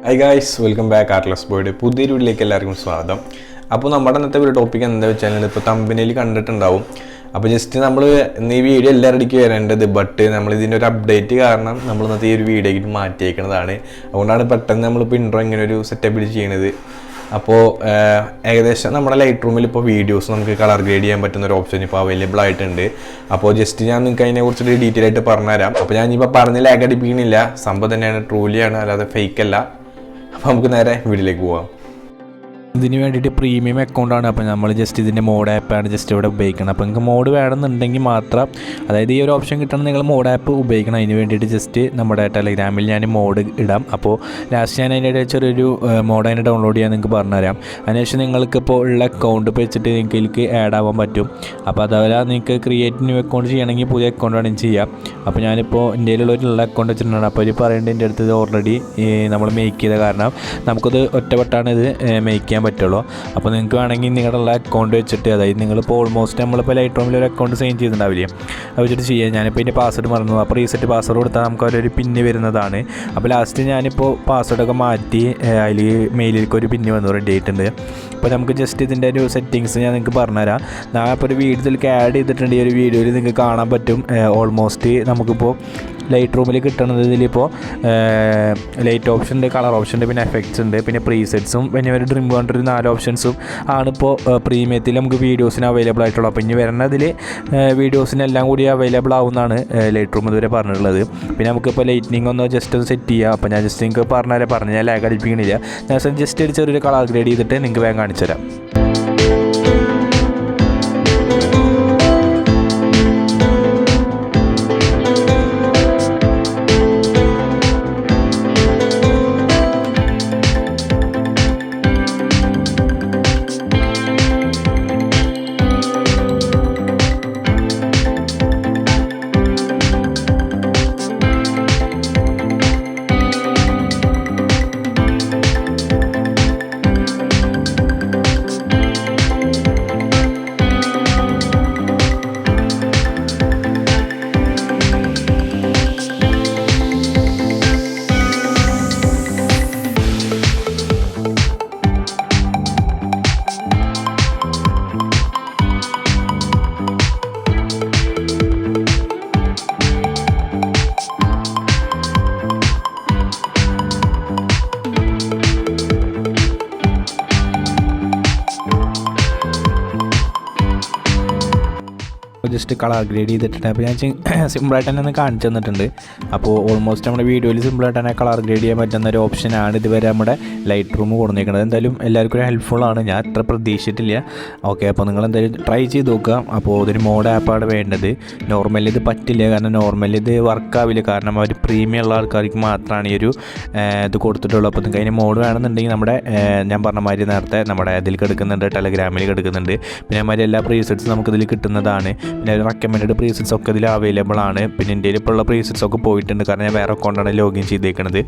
Hi guys, welcome back Artless boyde പുതിയൊരു വീഡിയോയിലേക്ക് എല്ലാവർക്കും സ്വാഗതം. അപ്പോൾ നമ്മുടെ ഇന്നത്തെ ഒരു ടോപ്പിക് എന്താ വെച്ചാൽ ഇപ്പോൾ തമ്പനയിൽ കണ്ടിട്ടുണ്ടാവും. അപ്പോൾ ജസ്റ്റ് നമ്മൾ ഇന്ന് ഈ വീഡിയോ എല്ലാവരുടെക്ക് വരേണ്ടത് ബട്ട് നമ്മൾ ഇതിൻ്റെ ഒരു അപ്ഡേറ്റ് കാരണം നമ്മൾ ഇന്നത്തെ ഈ ഒരു വീഡിയോയ്ക്ക് മാറ്റിയേക്കുന്നതാണ്. അതുകൊണ്ടാണ് പെട്ടെന്ന് നമ്മളിപ്പോൾ ഇൻട്രോ ഇങ്ങനെ ഒരു സെറ്റപ്പിൽ ചെയ്യണത്. അപ്പോൾ ഏകദേശം നമ്മുടെ ലൈറ്റ് റൂമിൽ ഇപ്പോൾ വീഡിയോസ് നമുക്ക് കളർ ഗ്രേഡ് ചെയ്യാൻ പറ്റുന്ന ഒരു ഓപ്ഷൻ ഇപ്പോൾ അവൈലബിൾ ആയിട്ടുണ്ട്. അപ്പോൾ ജസ്റ്റ് ഞാൻ നിങ്ങൾക്ക് അതിനെക്കുറിച്ചൊരു ഡീറ്റെയിൽ ആയിട്ട് പറഞ്ഞുതരാം. അപ്പോൾ ഞാനിപ്പോൾ പറഞ്ഞ് ലാഗ് അടിപ്പിക്കണില്ല, സംഭവം തന്നെയാണ്, ട്രൂലിയാണ്, അല്ലാതെ ഫേക്ക് അല്ല. അപ്പോൾ നമുക്ക് നേരെ വീഡിയോയിലേക്ക് പോകാം. ഇതിന് വേണ്ടിയിട്ട് പ്രീമിയം അക്കൗണ്ടാണ്. അപ്പോൾ നമ്മൾ ജസ്റ്റ് ഇതിൻ്റെ മോഡ് ആപ്പാണ് ജസ്റ്റ് ഇവിടെ ഉപയോഗിക്കണം. അപ്പോൾ നിങ്ങൾക്ക് മോഡ് വേണമെന്നുണ്ടെങ്കിൽ മാത്രം, അതായത് ഈ ഒരു ഓപ്ഷൻ കിട്ടണം, നിങ്ങൾ മോഡ് ആപ്പ് ഉപയോഗിക്കണം. അതിന് വേണ്ടിയിട്ട് ജസ്റ്റ് നമ്മുടെ ടെലഗ്രാമിൽ ഞാൻ മോഡ് ഇടാം. അപ്പോൾ ലാസ്റ്റ് ഞാൻ അതിൻ്റെ ചെറിയൊരു മോഡ് അതിന് ഡൗൺലോഡ് ചെയ്യാൻ നിങ്ങൾക്ക് പറഞ്ഞുതരാം. അതിനുശേഷം നിങ്ങൾക്കിപ്പോൾ ഉള്ള അക്കൗണ്ട് ഇപ്പോൾ വെച്ചിട്ട് നിങ്ങൾക്ക് ഇതിലേക്ക് ആഡ് ആവാൻ പറ്റും. അപ്പോൾ അതുപോലെ നിങ്ങൾക്ക് ക്രിയേറ്റ് ന്യൂ അക്കൗണ്ട് ചെയ്യണമെങ്കിൽ പുതിയ അക്കൗണ്ട് വേണമെങ്കിൽ ചെയ്യാം. അപ്പോൾ ഞാനിപ്പോൾ ഇന്ത്യയിലുള്ളൊരു അക്കൗണ്ട് വെച്ചിട്ടുണ്ടാണ്. അപ്പോൾ ഇത് പറയേണ്ടത് എൻ്റെ അടുത്ത് ഓൾറെഡി നമ്മൾ മേക്ക് ചെയ്ത കാരണം നമുക്കത് ഒറ്റവട്ടാണ് ഇത് മേക്ക് ചെയ്യാൻ പറ്റുള്ളൂ. അപ്പോൾ നിങ്ങൾക്ക് വേണമെങ്കിൽ നിങ്ങളുടെ അക്കൗണ്ട് വെച്ചിട്ട്, അതായത് നിങ്ങളിപ്പോൾ ഓൾമോസ്റ്റ് നമ്മളിപ്പോൾ ലൈറ്റ് റൂമിൽ ഒരു അക്കൗണ്ട് സൈൻ ചെയ്തിട്ടുണ്ടാവില്ലേ, അത് വെച്ചിട്ട് ചെയ്യാം. ഞാനിപ്പോൾ ഇതിൻ്റെ പാസ്വേഡ് മറന്നു. അപ്പോൾ റീസെറ്റ് പാസ്വേഡ് കൊടുത്താൽ നമുക്ക് അവരൊരു പിന്ന് വരുന്നതാണ്. അപ്പോൾ ലാസ്റ്റ് ഞാനിപ്പോൾ പാസ്വേഡൊക്കെ മാറ്റി അതിൽ മെയിലിലേക്ക് ഒരു പിന്ന് വന്നു, റെഡി ആയിട്ടുണ്ട്. അപ്പോൾ നമുക്ക് ജസ്റ്റ് ഇതിൻ്റെ ഒരു സെറ്റിങ്സ് ഞാൻ നിങ്ങൾക്ക് പറഞ്ഞുതരാം. ഞാൻ ഇപ്പോൾ ഒരു വീഡിയോയിലേക്ക് ആഡ് ചെയ്തിട്ടുണ്ട്. ഈ ഒരു വീഡിയോയിൽ നിങ്ങൾക്ക് കാണാൻ പറ്റും. ഓൾമോസ്റ്റ് നമുക്കിപ്പോൾ ലൈറ്റ് റൂമിൽ കിട്ടുന്നത് ഇതിലിപ്പോൾ ലൈറ്റ് ഓപ്ഷൻ ഉണ്ട്, കളർ ഓപ്ഷൻ ഉണ്ട്, പിന്നെ എഫക്ട്സ് ഉണ്ട്, പിന്നെ പ്രീസെറ്റ്സും, പിന്നെ ഒരു ഡ്രീം വേണ്ട ഒരു 4 ഓപ്ഷൻസും ആണിപ്പോൾ പ്രീമിയത്തിൽ നമുക്ക് വീഡിയോസിന് അവൈലബിൾ ആയിട്ടുള്ളൂ. അപ്പോൾ ഇനി വരുന്നതിൽ വീഡിയോസിനെല്ലാം കൂടി അവൈലബിൾ ആവുമെന്നാണ് ലൈറ്റ് റൂം ഇതുവരെ പറഞ്ഞിട്ടുള്ളത്. പിന്നെ നമുക്കിപ്പോൾ ലൈറ്റ്നിങ് ഒന്ന് ജസ്റ്റ് ഒന്ന് സെറ്റ് ചെയ്യാം. അപ്പോൾ ഞാൻ ജസ്റ്റ് നിങ്ങൾക്ക് പറഞ്ഞു ഞാൻ ലാഗ് അടിപ്പിക്കണില്ല. ഞാൻ ജസ്റ്റ് ഒരു ചെറിയൊരു കളർ ഗ്രേഡ് ചെയ്തിട്ട് നിങ്ങൾക്ക് വേഗം കാണിച്ചു തരാം. ജസ്റ്റ് കളർ ഗ്രേഡ് ചെയ്തിട്ടുണ്ട്. അപ്പോൾ ഞാൻ സിമ്പിളായിട്ട് തന്നെ ഒന്ന് കാണിച്ചു തന്നിട്ടുണ്ട്. അപ്പോൾ ഓൾമോസ്റ്റ് നമ്മുടെ വീഡിയോയിൽ സിമ്പിളായിട്ട് തന്നെ കളർ ഗ്രേഡ് ചെയ്യാൻ പറ്റുന്ന ഒരു ഓപ്ഷനാണ് ഇതുവരെ നമ്മുടെ ലൈറ്റ് റൂം കൊടുത്തേക്കുന്നത്. എന്തായാലും എല്ലാവർക്കും ഒരു ഹെൽപ്ഫുള്ളാണ്, ഞാൻ അത്ര പ്രതീക്ഷിച്ചിട്ടില്ല. ഓക്കെ, അപ്പോൾ നിങ്ങൾ എന്തായാലും ട്രൈ ചെയ്ത് നോക്കുക. അപ്പോൾ ഇതൊരു മോഡ് ആപ്പാണ് വേണ്ടത്. നോർമലി ഇത് പറ്റില്ല, കാരണം നോർമലി ഇത് വർക്കാവില്ല. കാരണം അവർ പ്രീമിയം ഉള്ള ആൾക്കാർക്ക് മാത്രമാണ് ഈ ഒരു ഇത് കൊടുത്തിട്ടുള്ളൂ. അപ്പോൾ നിങ്ങൾക്ക് അതിന് മോഡ് വേണമെന്നുണ്ടെങ്കിൽ നമ്മുടെ ഞാൻ പറഞ്ഞ മാതിരി നേരത്തെ നമ്മുടെ ഇതിൽ കിടക്കുന്നുണ്ട്, ടെലഗ്രാമിൽ കിടക്കുന്നുണ്ട്. പിന്നെ മാതിരി എല്ലാ പ്രീസെറ്റ്സും നമുക്കിതിൽ കിട്ടുന്നതാണ്. പിന്നെ റെക്കമെൻഡ് പ്രീസെറ്റ്സ് ഒക്കെ ഇതിൽ അവൈലബിൾ ആണ്. പിന്നെ ഇന്ത്യയിൽ ഇപ്പോൾ ഉള്ള പ്രീസെറ്റ്സ് ഒക്കെ പോയിട്ടുണ്ട്, കാരണം ഞാൻ വേറെ അക്കൗണ്ടാണ് ലോഗിൻ ചെയ്തേക്കുന്നത്.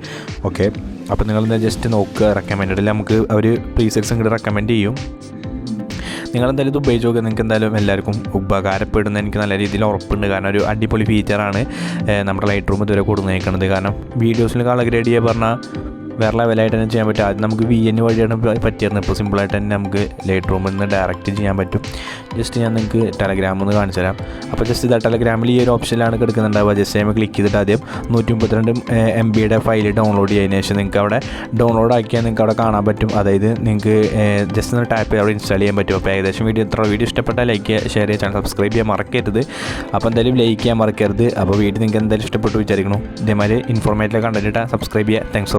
ഓക്കെ, അപ്പോൾ നിങ്ങൾ ജസ്റ്റ് നോക്കുക. റെക്കമെൻഡിൽ നമുക്ക് അവർ പ്രീസെറ്റ്സും കൂടി റെക്കമെൻഡ് ചെയ്യും. നിങ്ങളെന്തായാലും ഇത് ഉപയോഗിച്ച് നോക്കുക. നിങ്ങൾക്ക് എന്തായാലും എല്ലാവർക്കും ഉപകാരപ്പെടുന്ന എനിക്ക് നല്ല രീതിയിൽ ഉറപ്പുണ്ട്. കാരണം ഒരു അടിപൊളി ഫീച്ചറാണ് നമ്മുടെ ലൈറ്റ് റൂം ഇതുവരെ കൊടുത്തേക്കുന്നത്. കാരണം വീഡിയോസിൽ കളർ ഗ്രേഡ് ചെയ്യുക പറഞ്ഞാൽ വേറെ ലെവലായിട്ട് തന്നെ ചെയ്യാൻ പറ്റും. ആദ്യം നമുക്ക് VN വഴിയാണ് പറ്റിയിരുന്നത്. ഇപ്പോൾ സിമ്പിളായിട്ട് തന്നെ നമുക്ക് ലൈറ്റ് റൂമിൽ നിന്ന് ഡയറക്റ്റ് ചെയ്യാൻ പറ്റും. ജസ്റ്റ് ഞാൻ നിങ്ങൾക്ക് ടെലഗ്രാമിൽ നിന്ന് കാണിച്ചു തരാം. അപ്പോൾ ജസ്റ്റ് ഇതാ ടെലഗ്രാമിൽ ഈ ഒരു ഓപ്ഷനിലാണ് കിടക്കുന്നുണ്ടാവുക. ജസ്റ്റ് നമ്മൾ ക്ലിക്ക് ചെയ്തിട്ട് ആദ്യം 132 MB ഫയൽ ഡൗൺലോഡ് ചെയ്തതിന് ശേഷം നിങ്ങൾക്ക് അവിടെ ഡൗൺലോഡ് ആക്കിയാൽ നിങ്ങൾക്ക് അവിടെ കാണാൻ പറ്റും. അതായത് നിങ്ങൾക്ക് ജസ്റ്റ് ഒന്ന് ടാപ്പ് ചെയ്ത് അവിടെ ഇൻസ്റ്റാൾ ചെയ്യാൻ പറ്റും. അപ്പോൾ ഏകദേശം വീഡിയോ ഇഷ്ടപ്പെട്ടാൽ ലൈക്ക് ചെയ്യുക, ഷെയർ ചെയ്യുക, ചാനൽ സബ്സ്ക്രൈബ് ചെയ്യാൻ മറക്കരുത്. അപ്പോൾ എന്തായാലും ലൈക്ക് ചെയ്യാൻ മറക്കരുത്. അപ്പോൾ വീഡിയോ നിങ്ങൾക്ക് എന്തായാലും ഇഷ്ടപ്പെട്ടു വിചാരിക്കണം. ഇതേമാതിരി ഇൻഫോർമേറ്റീവ് കണ്ടിട്ട് സബ്സ്ക്രൈബ് ചെയ്യുക. താങ്ക്സ്.